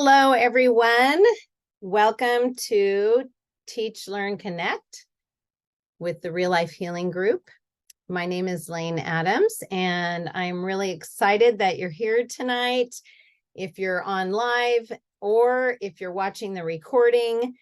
Hello, everyone. Welcome to Teach, Learn, Connect with the Real Life Healing Group. My name is Lane Adams, and I'm really excited that you're here tonight. If you're on live or if you're watching the recording,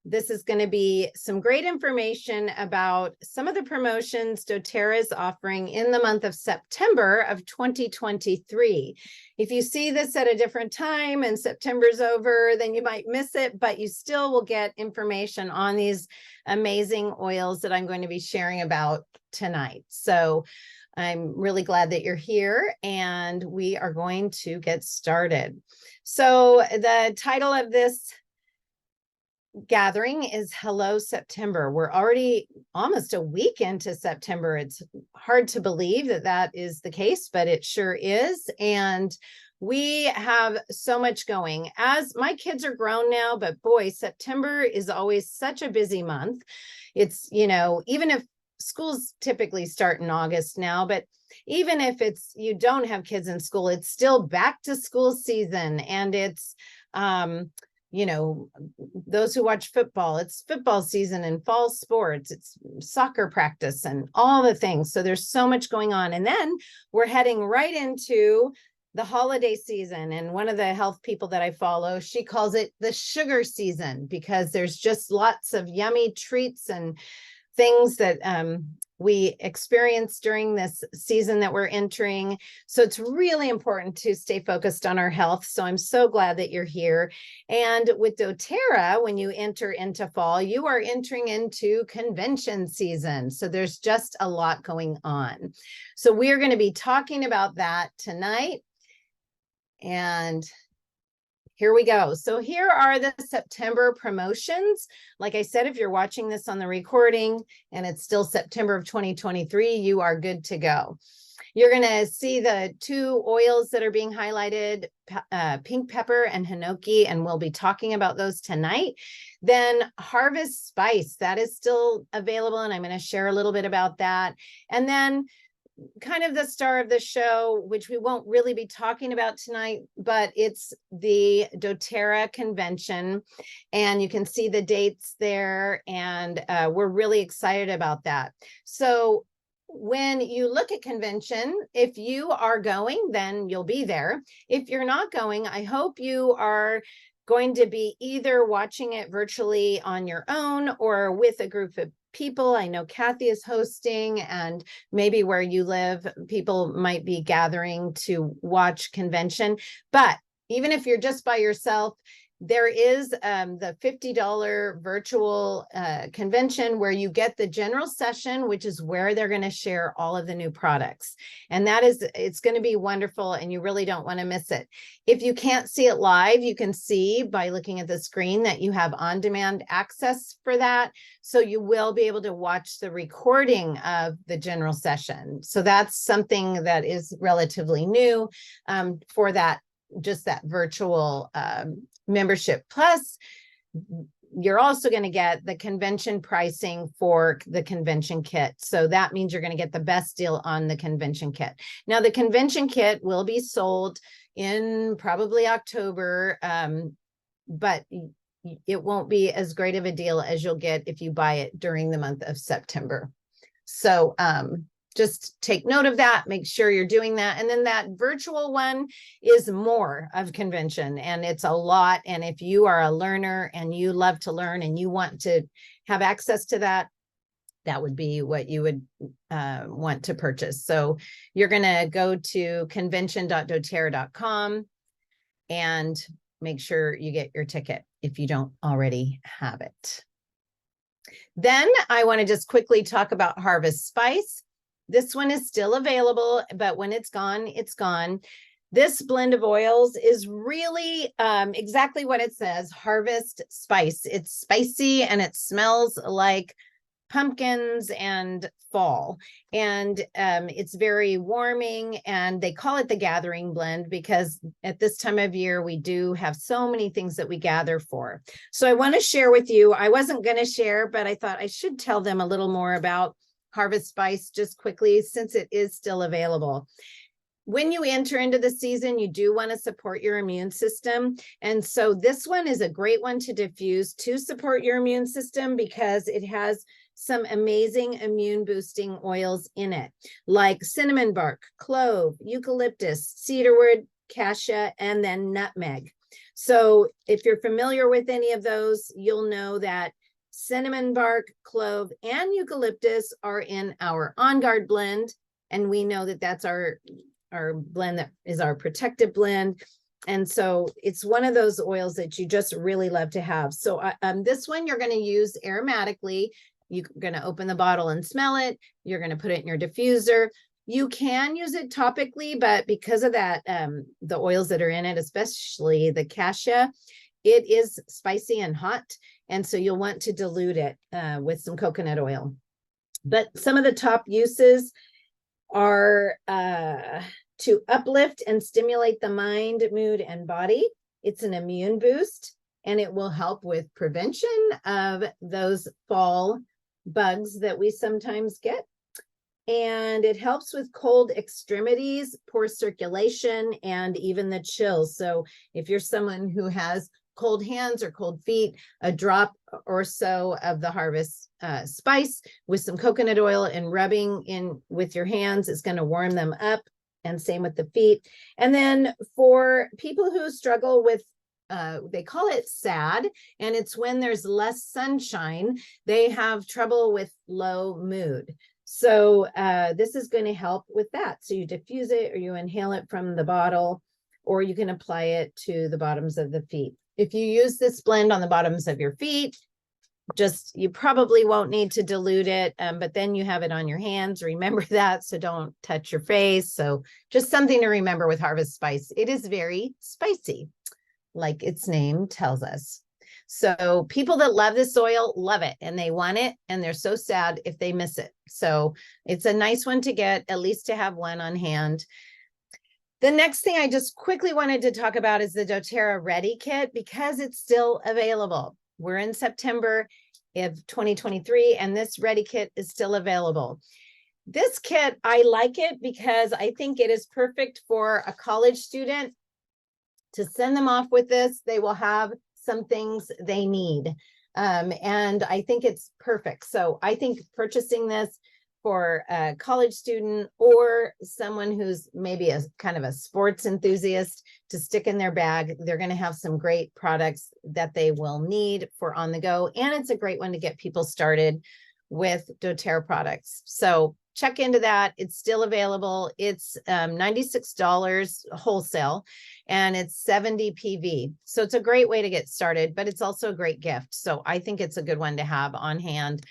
this is going to be some great information about some of the promotions doTERRA is offering in the month of September of 2023. If you see this at a different time and September's over, then you might miss it, but you still will get information on these amazing oils that I'm going to be sharing about tonight. So I'm really glad that you're here, and we are going to get started. So the title of this gathering is Hello September. We're already almost a week into September. It's hard to believe that that is the case, but it sure is. And we have so much going. As my kids are grown now, but boy, September is always such a busy month. It's, even if schools typically start in August now, but even if you don't have kids in school, it's still back to school season, and it's those who watch football, it's football season and fall sports, it's soccer practice and all the things. So there's so much going on. And then we're heading right into the holiday season. And one of the health people that I follow, she calls it the sugar season, because there's just lots of yummy treats and things that we experience during this season that we're entering. So it's really important to stay focused on our health. So I'm so glad that you're here. And with doTERRA, when you enter into fall, you are entering into convention season. So there's just a lot going on. So we're going to be talking about that tonight. And here we go. So here are the September promotions. Like I said, if you're watching this on the recording and it's still September of 2023, you are good to go. You're going to see the two oils that are being highlighted, pink pepper and hinoki, and we'll be talking about those tonight. Then Harvest Spice, that is still available, and I'm going to share a little bit about that. And then kind of the star of the show, which we won't really be talking about tonight, but it's the doTERRA convention, and you can see the dates there, and we're really excited about that. So when you look at convention, if you are going, then you'll be there. If you're not going, I hope you are going to be either watching it virtually on your own or with a group of people. I know Kathy is hosting, and maybe where you live, people might be gathering to watch convention. But even if you're just by yourself, there is the $50 virtual convention where you get the general session, which is where they're going to share all of the new products. And it's going to be wonderful, and you really don't want to miss it. If you can't see it live, you can see by looking at the screen that you have on-demand access for that. So you will be able to watch the recording of the general session. So that's something that is relatively new for that, just that virtual membership. Plus, you're also going to get the convention pricing for the convention kit. So that means you're going to get the best deal on the convention kit. Now, the convention kit will be sold in probably October, but it won't be as great of a deal as you'll get if you buy it during the month of September. So just take note of that, make sure you're doing that. And then that virtual one is more of convention, and it's a lot. And if you are a learner and you love to learn and you want to have access to that, that would be what you would want to purchase. So you're going to go to convention.doterra.com and make sure you get your ticket if you don't already have it. Then I want to just quickly talk about Harvest Spice. This one is still available, but when it's gone, it's gone. This blend of oils is really exactly what it says, Harvest Spice. It's spicy and it smells like pumpkins and fall, and it's very warming, and they call it the gathering blend because at this time of year we do have so many things that we gather for. So I want to share with you, I wasn't going to share, but I thought I should tell them a little more about Harvest Spice just quickly, since it is still available. when you enter into the season, you do want to support your immune system. And so this one is a great one to diffuse to support your immune system because it has some amazing immune boosting oils in it, like cinnamon bark, clove, eucalyptus, cedarwood, cassia, and then nutmeg. So if you're familiar with any of those, you'll know that cinnamon bark, clove, and eucalyptus are in our On Guard blend. And we know that that's our blend that is our protective blend. And so it's one of those oils that you just really love to have. So this one you're going to use aromatically. You're going to open the bottle and smell it. You're going to put it in your diffuser. You can use it topically, but because of that, the oils that are in it, especially the cassia, it is spicy and hot. And so you'll want to dilute it with some coconut oil. But some of the top uses are to uplift and stimulate the mind, mood, and body. It's an immune boost, and it will help with prevention of those fall bugs that we sometimes get. And it helps with cold extremities, poor circulation, and even the chills. So if you're someone who has cold hands or cold feet, a drop or so of the Harvest Spice with some coconut oil and rubbing in with your hands is going to warm them up, and same with the feet. And then for people who struggle with they call it SAD, and it's when there's less sunshine, they have trouble with low mood. So this is going to help with that. So you diffuse it or you inhale it from the bottle, or you can apply it to the bottoms of the feet. If you use this blend on the bottoms of your feet, you probably won't need to dilute it, but then you have it on your hands. Remember that, so don't touch your face. So just something to remember with Harvest Spice. It is very spicy, like its name tells us. So people that love this oil love it, and they want it, and they're so sad if they miss it. So it's a nice one to get, at least to have one on hand. The next thing I just quickly wanted to talk about is the doTERRA Ready Kit, because it's still available. We're in September of 2023, and this Ready Kit is still available. This kit, I like it because I think it is perfect for a college student to send them off with this. They will have some things they need. And I think it's perfect. So I think purchasing this for a college student or someone who's maybe a kind of a sports enthusiast to stick in their bag, they're going to have some great products that they will need for on the go. And it's a great one to get people started with doTERRA products. So check into that. It's still available. It's $96 wholesale, and it's 70 PV. So it's a great way to get started, but it's also a great gift. So I think it's a good one to have on hand,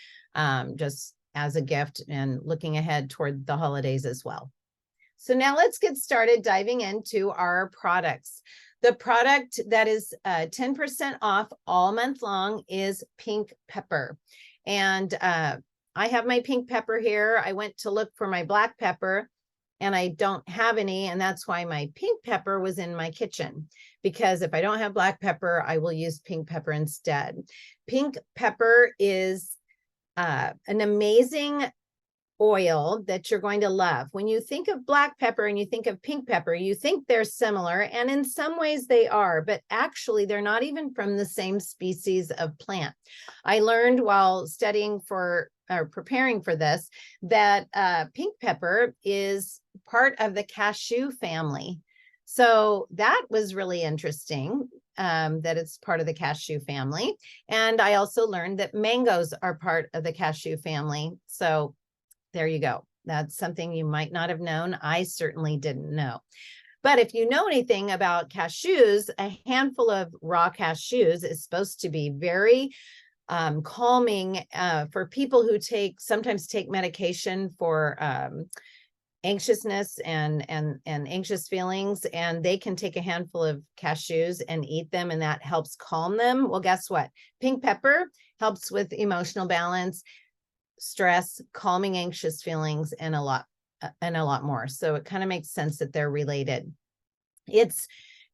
just as a gift and looking ahead toward the holidays as well. So now let's get started diving into our products. The product that is 10% off all month long is pink pepper. And I have my pink pepper here. I went to look for my black pepper and I don't have any. And that's why my pink pepper was in my kitchen, because if I don't have black pepper, I will use pink pepper instead. Pink pepper is an amazing oil that you're going to love. When you think of black pepper and you think of pink pepper, you think they're similar, and in some ways they are, but actually they're not even from the same species of plant. I learned while studying for or preparing for this that pink pepper is part of the cashew family. So that was really interesting, that it's part of the cashew family. And I also learned that mangoes are part of the cashew family. So there you go. That's something you might not have known. I certainly didn't know. But if you know anything about cashews, a handful of raw cashews is supposed to be very calming for people who sometimes take medication for anxiousness and anxious feelings, and they can take a handful of cashews and eat them, and that helps calm them. Well, guess what? Pink pepper helps with emotional balance, stress, calming anxious feelings, and a lot more. So it kind of makes sense that they're related.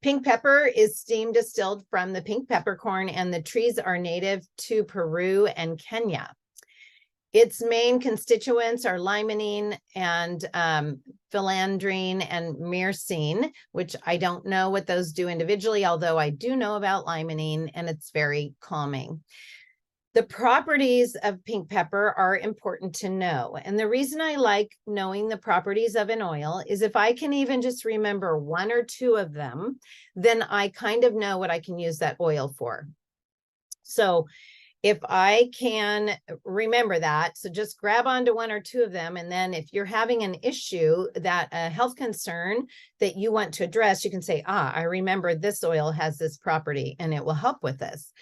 Pink pepper is steam distilled from the pink peppercorn, and the trees are native to Peru and Kenya. Its main constituents are limonene and philandrine and myrcene, which I don't know what those do individually, although I do know about limonene, and it's very calming. The properties of pink pepper are important to know. And the reason I like knowing the properties of an oil is if I can even just remember one or two of them, then I kind of know what I can use that oil for. So if I can remember that, so just grab onto one or two of them. And then if you're having an issue, that a health concern that you want to address, you can say, I remember this oil has this property, and it will help with this.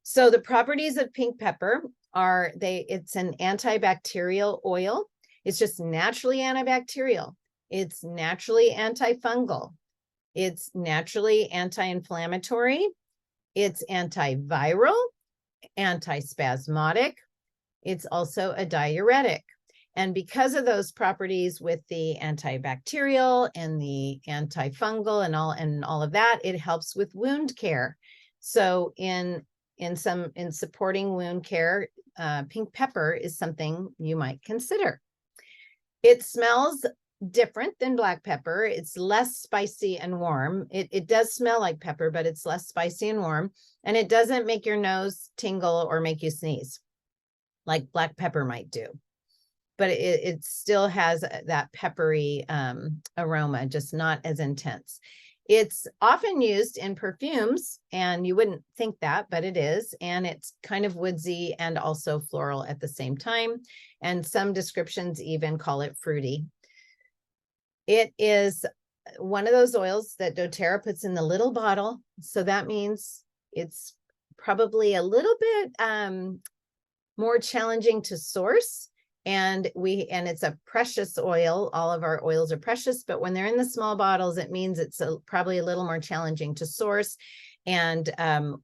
So the properties of pink pepper are it's an antibacterial oil. It's just naturally antibacterial. It's naturally antifungal. It's naturally anti-inflammatory. It's antiviral, antispasmodic. It's also a diuretic. And because of those properties with the antibacterial and the antifungal and all of that, it helps with wound care. So in supporting wound care, pink pepper is something you might consider. It smells different than black pepper. It's less spicy and warm. It does smell like pepper, but it's less spicy and warm. And it doesn't make your nose tingle or make you sneeze like black pepper might do. But it still has that peppery aroma, just not as intense. It's often used in perfumes, and you wouldn't think that, but it is. And it's kind of woodsy and also floral at the same time. And some descriptions even call it fruity. It is one of those oils that doTERRA puts in the little bottle. So that means it's probably a little bit more challenging to source. And it's a precious oil. All of our oils are precious, but when they're in the small bottles, it means it's probably a little more challenging to source. And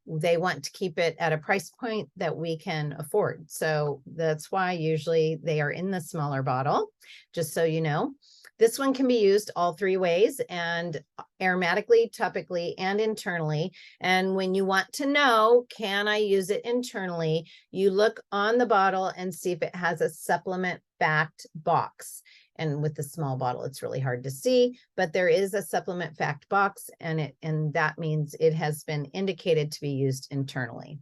they want to keep it at a price point that we can afford. So that's why usually they are in the smaller bottle, just so you know. This one can be used all three ways, and aromatically, topically, and internally. And when you want to know, can I use it internally, you look on the bottle and see if it has a supplement fact box. And with the small bottle, it's really hard to see, but there is a supplement fact box, and that means it has been indicated to be used internally.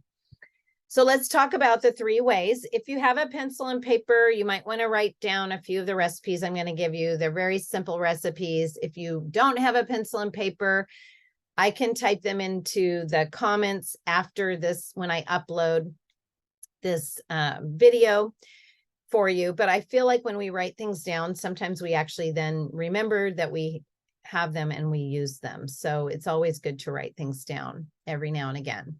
So let's talk about the three ways. If you have a pencil and paper, you might want to write down a few of the recipes I'm going to give you. They're very simple recipes. If you don't have a pencil and paper, I can type them into the comments after this when I upload this video for you. But I feel like when we write things down, sometimes we actually then remember that we have them and we use them. So it's always good to write things down every now and again.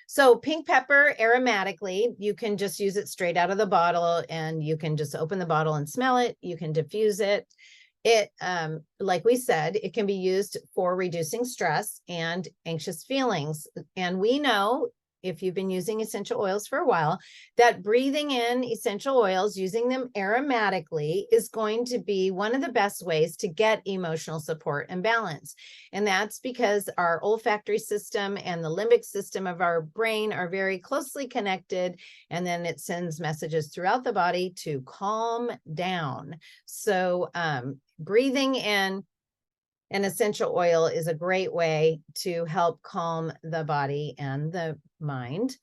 So pink pepper aromatically, you can just use it straight out of the bottle, and you can just open the bottle and smell it. You can diffuse it. It, like we said, it can be used for reducing stress and anxious feelings. And we know, if you've been using essential oils for a while, that breathing in essential oils, using them aromatically, is going to be one of the best ways to get emotional support and balance. And that's because our olfactory system and the limbic system of our brain are very closely connected. And then it sends messages throughout the body to calm down. So breathing in an essential oil is a great way to help calm the body and the mind.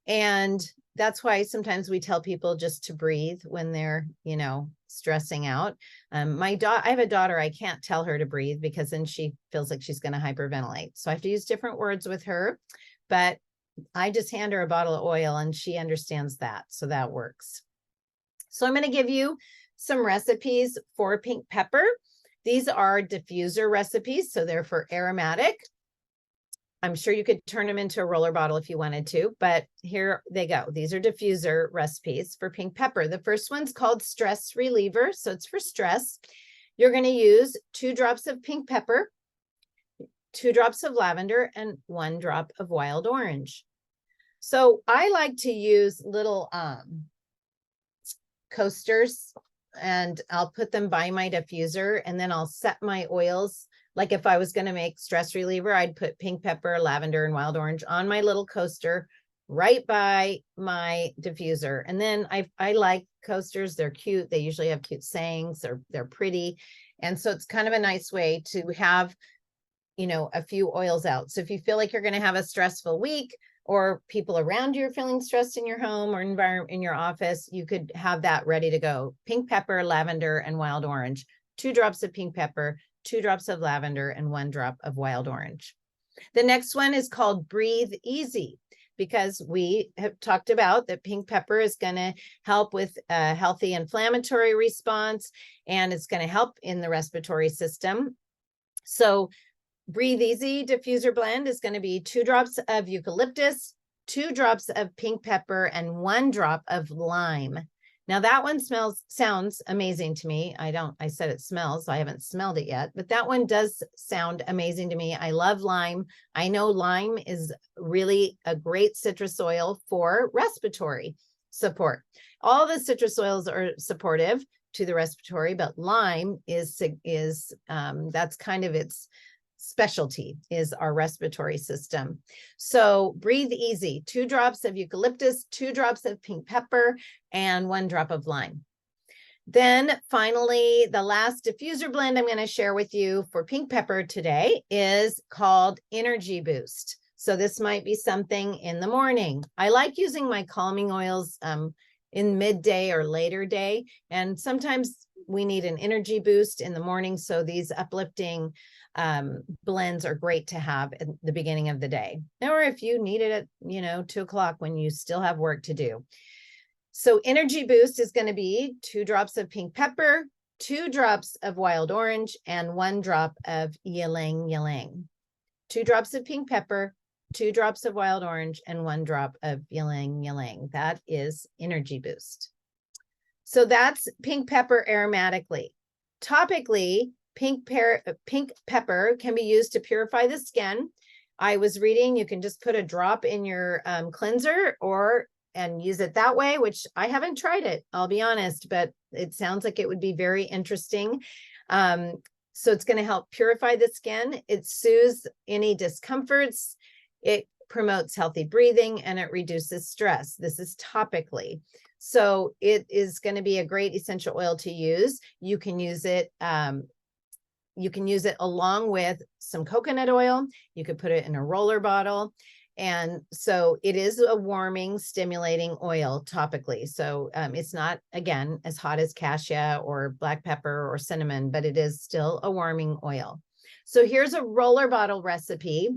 And that's why sometimes we tell people just to breathe when they're, stressing out. I have a daughter, I can't tell her to breathe because then she feels like she's going to hyperventilate. So I have to use different words with her, but I just hand her a bottle of oil and she understands that. So that works. So I'm going to give you some recipes for pink pepper. These are diffuser recipes, so they're for aromatic. I'm sure you could turn them into a roller bottle if you wanted to, but here they go. These are diffuser recipes for pink pepper. The first one's called stress reliever, so it's for stress. You're going to use 2 drops of pink pepper, 2 drops of lavender, and 1 drop of wild orange. So I like to use little coasters, and I'll put them by my diffuser, and then I'll set my oils. Like if I was going to make stress reliever, I'd put pink pepper, lavender, and wild orange on my little coaster right by my diffuser. And then I like coasters. They're cute. They usually have cute sayings. They're pretty. And so it's kind of a nice way to have, you know, a few oils out. So if you feel like you're going to have a stressful week, or people around you are feeling stressed in your home or environment in your office, you could have that ready to go. Pink pepper, lavender, and wild orange. 2 drops of pink pepper, 2 drops of lavender, and 1 drop of wild orange. The next one is called Breathe Easy, because we have talked about that pink pepper is going to help with a healthy inflammatory response, and it's going to help in the respiratory system. So Breathe Easy diffuser blend is going to be 2 drops of eucalyptus, 2 drops of pink pepper, and 1 drop of lime. Now that one sounds amazing to me. I said it smells, so I haven't smelled it yet, but that one does sound amazing to me. I love lime. I know lime is really a great citrus oil for respiratory support. All the citrus oils are supportive to the respiratory, but lime is that's kind of its specialty, is our respiratory system. So Breathe Easy, 2 drops of eucalyptus, 2 drops of pink pepper, and 1 drop of lime. Then finally, the last diffuser blend I'm going to share with you for pink pepper today is called Energy Boost. So this might be something in the morning. I like using my calming oils in midday or later day, and sometimes we need an energy boost in the morning. So these uplifting blends are great to have at the beginning of the day, or if you need it at 2 o'clock when you still have work to do. So Energy Boost is going to be 2 drops of pink pepper, 2 drops of wild orange, and 1 drop of ylang ylang. 2 drops of pink pepper, 2 drops of wild orange, and 1 drop of ylang ylang. That is Energy Boost. So that's pink pepper aromatically. Topically, pink pepper can be used to purify the skin. I was reading, you can just put a drop in your cleanser and use it that way, which I haven't tried it, I'll be honest, but it sounds like it would be very interesting. So it's going to help purify the skin. It soothes any discomforts. It promotes healthy breathing, and it reduces stress. This is topically. So it is going to be a great essential oil to use. You can use it along with some coconut oil. You could put it in a roller bottle. And so it is a warming, stimulating oil topically. So it's not, again, as hot as cassia or black pepper or cinnamon, but it is still a warming oil. So here's a roller bottle recipe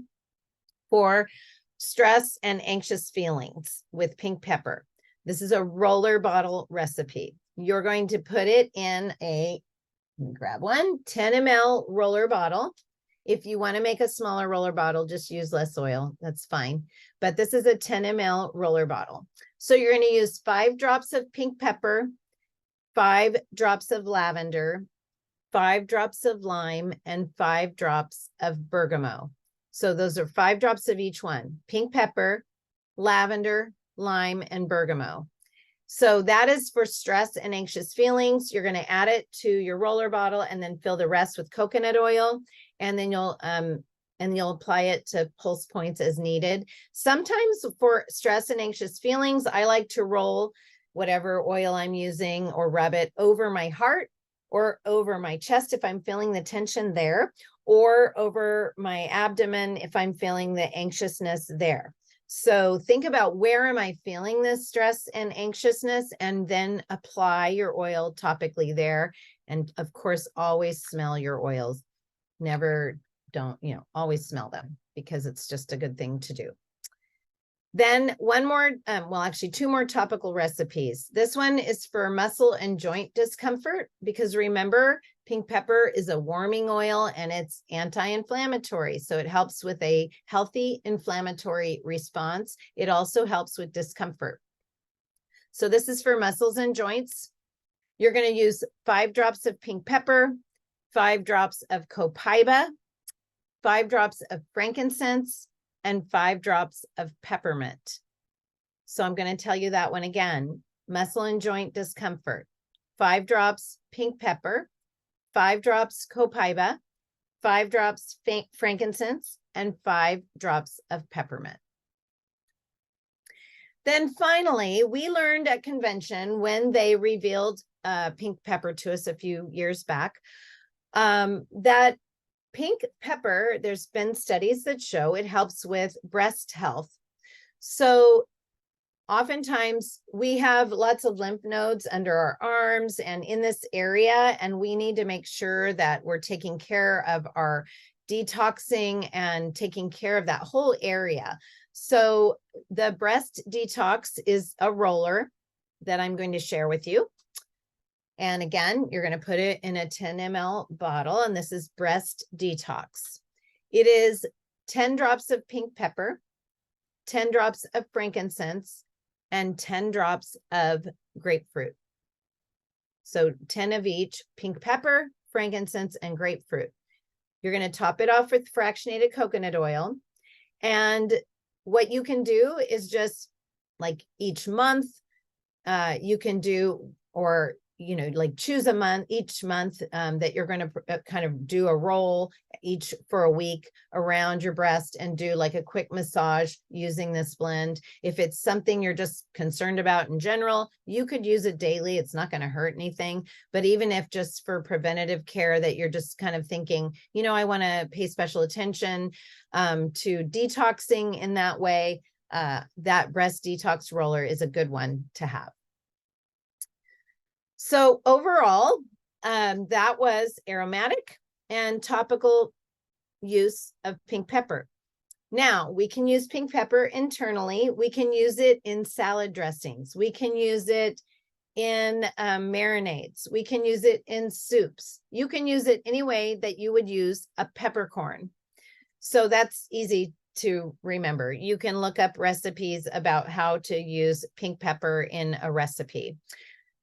for stress and anxious feelings with pink pepper. This is a roller bottle recipe. You're going to put it in grab one 10 ml roller bottle. If you want to make a smaller roller bottle, just use less oil. That's fine. But this is a 10 ml roller bottle. So you're going to use 5 drops of pink pepper, 5 drops of lavender, 5 drops of lime, and 5 drops of bergamot. So those are 5 drops of each one: pink pepper, lavender, lime, and bergamot. So that is for stress and anxious feelings. You're going to add it to your roller bottle and then fill the rest with coconut oil. And then you'll apply it to pulse points as needed. Sometimes for stress and anxious feelings, I like to roll whatever oil I'm using or rub it over my heart or over my chest if I'm feeling the tension there, or over my abdomen if I'm feeling the anxiousness there. So think about, where am I feeling this stress and anxiousness, and then apply your oil topically there. And of course, always smell your oils. Always smell them, because it's just a good thing to do. Then one more, actually 2 more topical recipes. This one is for muscle and joint discomfort, because remember, pink pepper is a warming oil and it's anti-inflammatory. So it helps with a healthy inflammatory response. It also helps with discomfort. So this is for muscles and joints. You're going to use 5 drops of pink pepper, 5 drops of copaiba, 5 drops of frankincense, and 5 drops of peppermint. So I'm going to tell you that one again. Muscle and joint discomfort: 5 drops pink pepper, 5 drops copaiba, 5 drops frankincense, and 5 drops of peppermint. Then finally, we learned at convention when they revealed pink pepper to us a few years back, that pink pepper, there's been studies that show it helps with breast health. So oftentimes we have lots of lymph nodes under our arms and in this area, and we need to make sure that we're taking care of our detoxing and taking care of that whole area. So the breast detox is a roller that I'm going to share with you. And again, you're going to put it in a 10 ml bottle, and this is breast detox. It is 10 drops of pink pepper, 10 drops of frankincense, and 10 drops of grapefruit. So 10 of each: pink pepper, frankincense, and grapefruit. You're going to top it off with fractionated coconut oil. And what you can do is just like each month, you can do, or like choose a month, each month that you're going to kind of do a roll each for a week around your breast and do like a quick massage using this blend. If it's something you're just concerned about in general, you could use it daily. It's not going to hurt anything. But even if just for preventative care that you're just kind of thinking, I want to pay special attention to detoxing in that way, that breast detox roller is a good one to have. So overall, that was aromatic and topical use of pink pepper. Now, we can use pink pepper internally. We can use it in salad dressings. We can use it in marinades. We can use it in soups. You can use it any way that you would use a peppercorn. So that's easy to remember. You can look up recipes about how to use pink pepper in a recipe.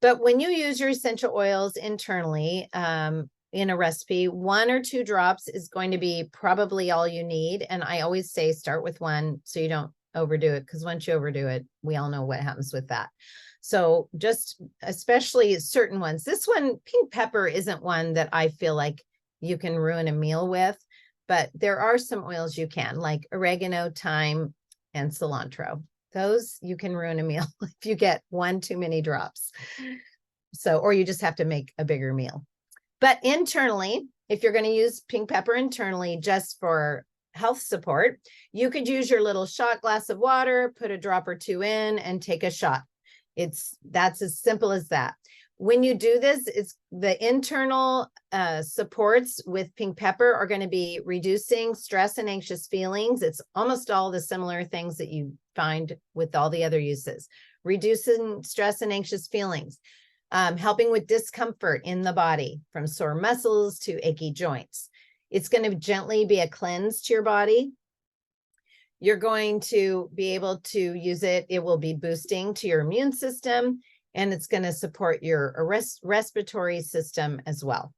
But when you use your essential oils internally in a recipe, 1 or 2 drops is going to be probably all you need. And I always say start with 1 so you don't overdo it, because once you overdo it, we all know what happens with that. So just especially certain ones. This one, pink pepper, isn't one that I feel like you can ruin a meal with, but there are some oils you can, like oregano, thyme, and cilantro. Those you can ruin a meal if you get 1 too many drops. So, or you just have to make a bigger meal. But internally, if you're going to use pink pepper internally just for health support, you could use your little shot glass of water, put a drop or 2 in, and take a shot. That's as simple as that. When you do this, it's the internal supports with pink pepper are going to be reducing stress and anxious feelings. It's almost all the similar things that you find with all the other uses. Reducing stress and anxious feelings, helping with discomfort in the body from sore muscles to achy joints. It's going to gently be a cleanse to your body. You're going to be able to use it. It will be boosting to your immune system, and it's going to support your respiratory system as well.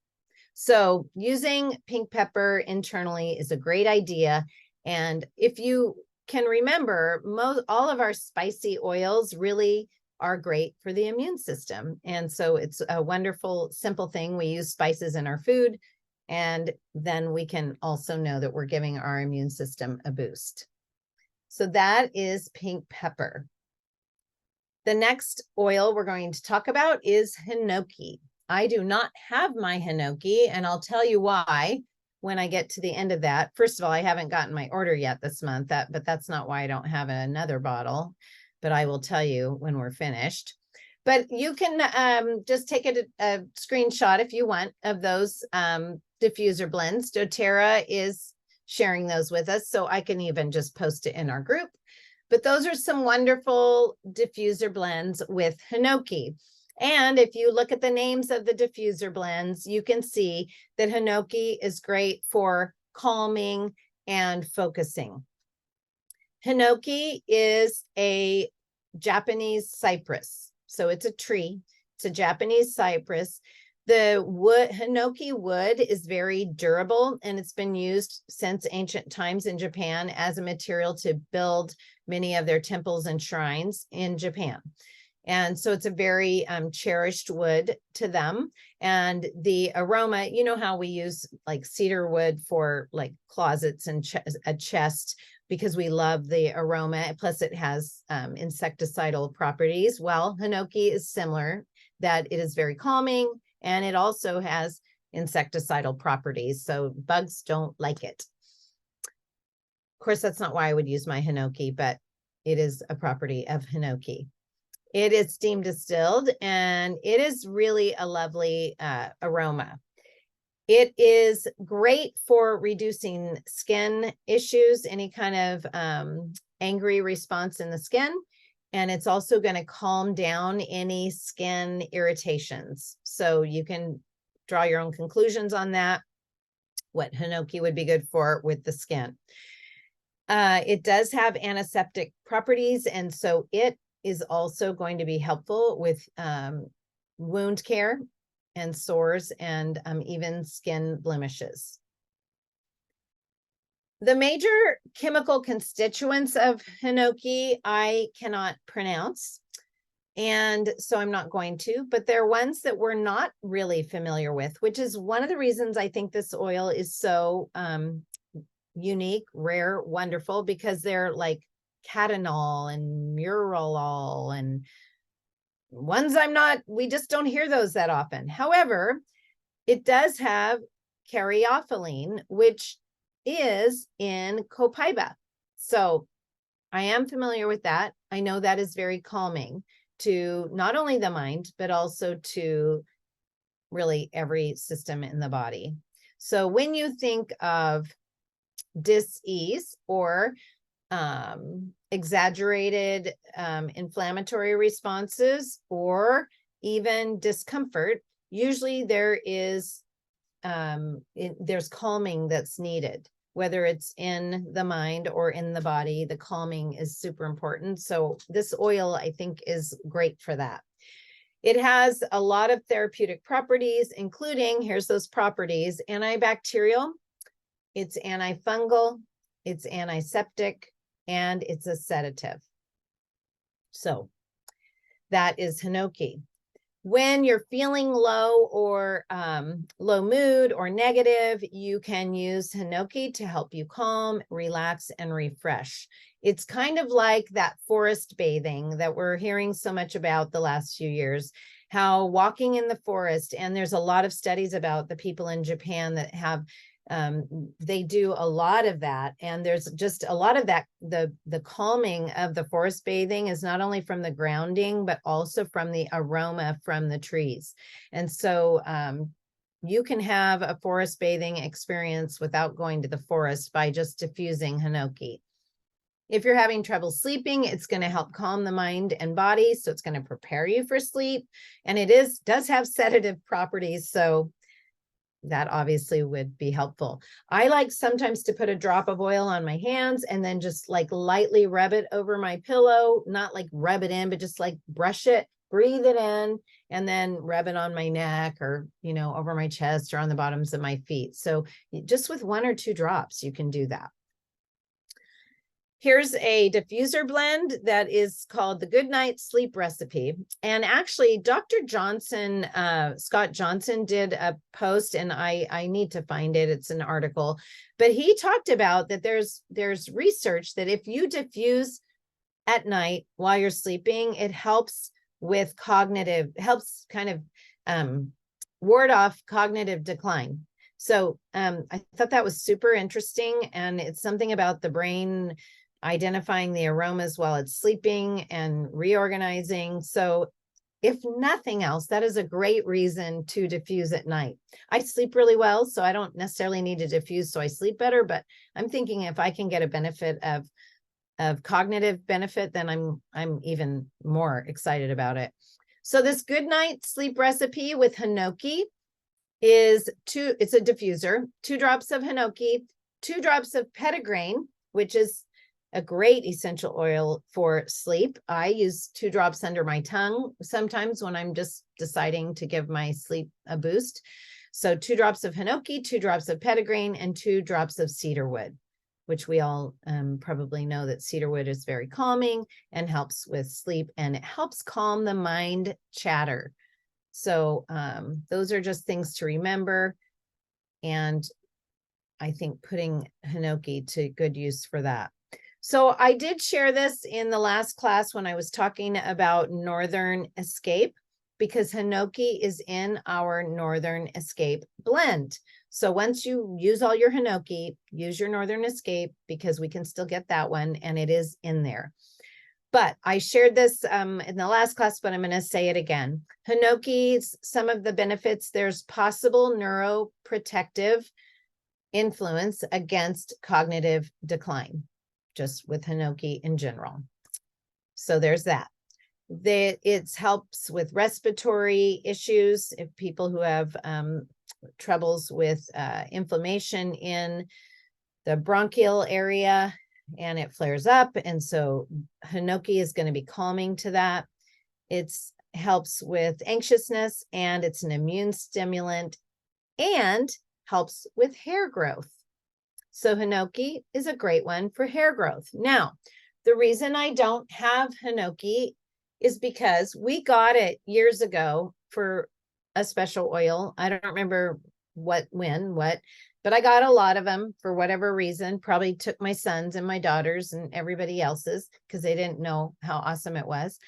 So using pink pepper internally is a great idea. And if you can remember, all of our spicy oils really are great for the immune system. And so it's a wonderful, simple thing. We use spices in our food, and then we can also know that we're giving our immune system a boost. So that is pink pepper. The next oil we're going to talk about is hinoki. I do not have my hinoki, and I'll tell you why when I get to the end of that. First of all, I haven't gotten my order yet this month, but that's not why I don't have another bottle, but I will tell you when we're finished. But you can just take a screenshot if you want of those diffuser blends. doTERRA is sharing those with us, so I can even just post it in our group. But those are some wonderful diffuser blends with hinoki. And if you look at the names of the diffuser blends, you can see that hinoki is great for calming and focusing. Hinoki is a Japanese cypress. So it's a tree. It's a Japanese cypress. The hinoki wood is very durable, and it's been used since ancient times in Japan as a material to build many of their temples and shrines in Japan. And so it's a very cherished wood to them. And the aroma, you know how we use like cedar wood for like closets and a chest, because we love the aroma. Plus it has insecticidal properties. Well, Hinoki is similar, that it is very calming, and it also has insecticidal properties. So bugs don't like it. Of course, that's not why I would use my Hinoki, but it is a property of Hinoki. It is steam distilled, and it is really a lovely aroma. It is great for reducing skin issues, any kind of angry response in the skin. And it's also going to calm down any skin irritations. So you can draw your own conclusions on that, what Hinoki would be good for with the skin. It does have antiseptic properties, and so it is also going to be helpful with wound care and sores and even skin blemishes. The major chemical constituents of Hinoki I cannot pronounce, and so I'm not going to, but they're ones that we're not really familiar with, which is one of the reasons I think this oil is so unique, rare, wonderful, because they're like catanol and muralol and ones we just don't hear those that often. However, it does have caryophyllene, which is in copaiba. So I am familiar with that. I know that is very calming to not only the mind, but also to really every system in the body. So when you think of dis-ease or exaggerated inflammatory responses or even discomfort, usually there's calming that's needed, whether it's in the mind or in the body. The calming is super important. So this oil, I think, is great for that. It has a lot of therapeutic properties, including, here's those properties: antibacterial, it's antifungal, it's antiseptic, and it's a sedative. So that is Hinoki. When you're feeling low or low mood or negative, you can use Hinoki to help you calm, relax, and refresh. It's kind of like that forest bathing that we're hearing so much about the last few years, how walking in the forest, and there's a lot of studies about the people in Japan that have they do a lot of that, and there's just a lot of that. The calming of the forest bathing is not only from the grounding, but also from the aroma from the trees. And so you can have a forest bathing experience without going to the forest by just diffusing Hinoki. If you're having trouble sleeping, it's going to help calm the mind and body, so it's going to prepare you for sleep, and it does have sedative properties, so that obviously would be helpful. I like sometimes to put a drop of oil on my hands and then just like lightly rub it over my pillow, not like rub it in, but just like brush it, breathe it in, and then rub it on my neck or, over my chest or on the bottoms of my feet. So just with 1 or 2 drops, you can do that. Here's a diffuser blend that is called the Goodnight Sleep Recipe. And actually, Dr. Johnson, Scott Johnson, did a post, and I need to find it. It's an article. But he talked about that there's research that if you diffuse at night while you're sleeping, it helps with helps kind of ward off cognitive decline. So I thought that was super interesting. And it's something about the brain identifying the aromas while it's sleeping and reorganizing. So if nothing else, that is a great reason to diffuse at night. I sleep really well, so I don't necessarily need to diffuse so I sleep better, but I'm thinking if I can get a benefit of cognitive benefit, then I'm even more excited about it. So this Goodnight Sleep Recipe with Hinoki it's a diffuser, 2 drops of Hinoki, 2 drops of petitgrain, which is a great essential oil for sleep. I use 2 drops under my tongue sometimes when I'm just deciding to give my sleep a boost. So 2 drops of Hinoki, 2 drops of petitgrain, and 2 drops of cedarwood, which we all probably know that cedarwood is very calming and helps with sleep, and it helps calm the mind chatter. So those are just things to remember. And I think putting Hinoki to good use for that. So I did share this in the last class when I was talking about Northern Escape, because Hinoki is in our Northern Escape blend. So once you use all your Hinoki, use your Northern Escape, because we can still get that one and it is in there. But I shared this in the last class, but I'm going to say it again. Hinoki's, some of the benefits, there's possible neuroprotective influence against cognitive decline, just with Hinoki in general. So there's that. It helps with respiratory issues, if people who have troubles with inflammation in the bronchial area and it flares up. And so Hinoki is going to be calming to that. It helps with anxiousness, and it's an immune stimulant and helps with hair growth. So Hinoki is a great one for hair growth. Now, the reason I don't have Hinoki is because we got it years ago for a special oil. I don't remember what, but I got a lot of them for whatever reason. Probably took my sons and my daughters and everybody else's because they didn't know how awesome it was.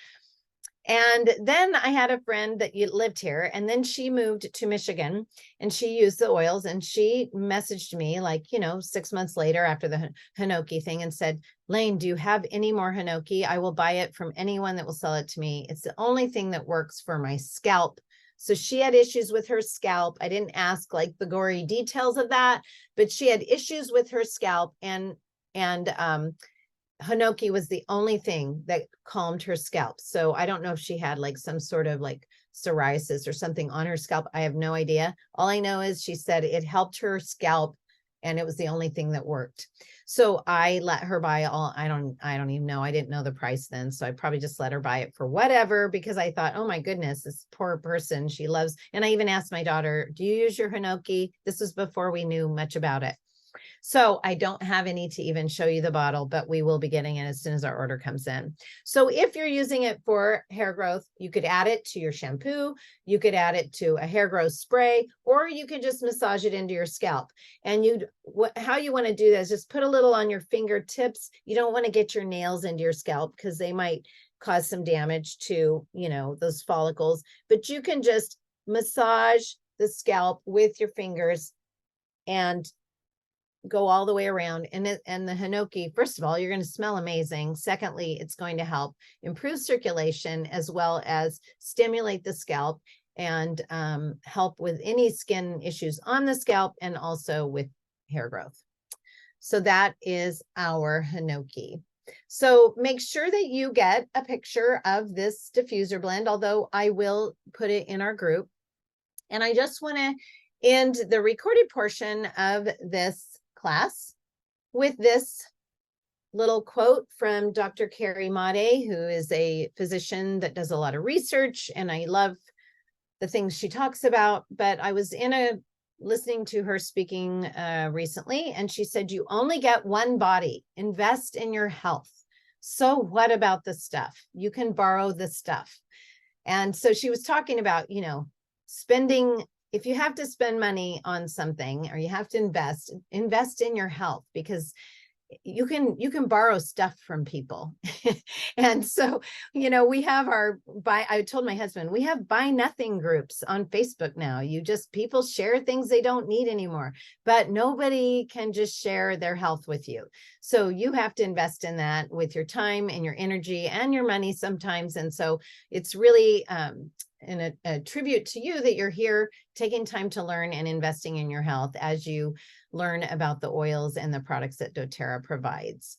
And then I had a friend that lived here, and then she moved to Michigan and she used the oils, and she messaged me like, 6 months later after the Hinoki thing and said, Lane, do you have any more Hinoki? I will buy it from anyone that will sell it to me. It's the only thing that works for my scalp. So she had issues with her scalp. I didn't ask like the gory details of that, but she had issues with her scalp, and Hinoki was the only thing that calmed her scalp. So I don't know if she had like some sort of like psoriasis or something on her scalp. I have no idea. All I know is she said it helped her scalp and it was the only thing that worked. So I let her buy all, I don't even know. I didn't know the price then. So I probably just let her buy it for whatever, because I thought, oh my goodness, this poor person, she loves. And I even asked my daughter, do you use your Hinoki? This was before we knew much about it. So I don't have any to even show you the bottle, but we will be getting it as soon as our order comes in. So if you're using it for hair growth, you could add it to your shampoo, you could add it to a hair growth spray, or you could just massage it into your scalp. And how you want to do that is just put a little on your fingertips. You don't want to get your nails into your scalp because they might cause some damage to, those follicles, but you can just massage the scalp with your fingers and go all the way around. And the Hinoki, first of all, you're going to smell amazing. Secondly, it's going to help improve circulation as well as stimulate the scalp and help with any skin issues on the scalp and also with hair growth. So that is our Hinoki. So make sure that you get a picture of this diffuser blend, although I will put it in our group. And I just want to end the recorded portion of this class with this little quote from Dr. Carrie Madej, who is a physician that does a lot of research, and I love the things she talks about. But I was listening to her speaking recently, and she said, you only get one body. Invest in your health. So what about the stuff? You can borrow the stuff. And so she was talking about, spending. If you have to spend money on something or you have to invest in your health, because you can borrow stuff from people. And so, we have I told my husband, we have buy nothing groups on Facebook now. People share things they don't need anymore, but nobody can just share their health with you. So you have to invest in that with your time and your energy and your money sometimes. And so it's really, a tribute to you that you're here taking time to learn and investing in your health as you learn about the oils and the products that doTERRA provides.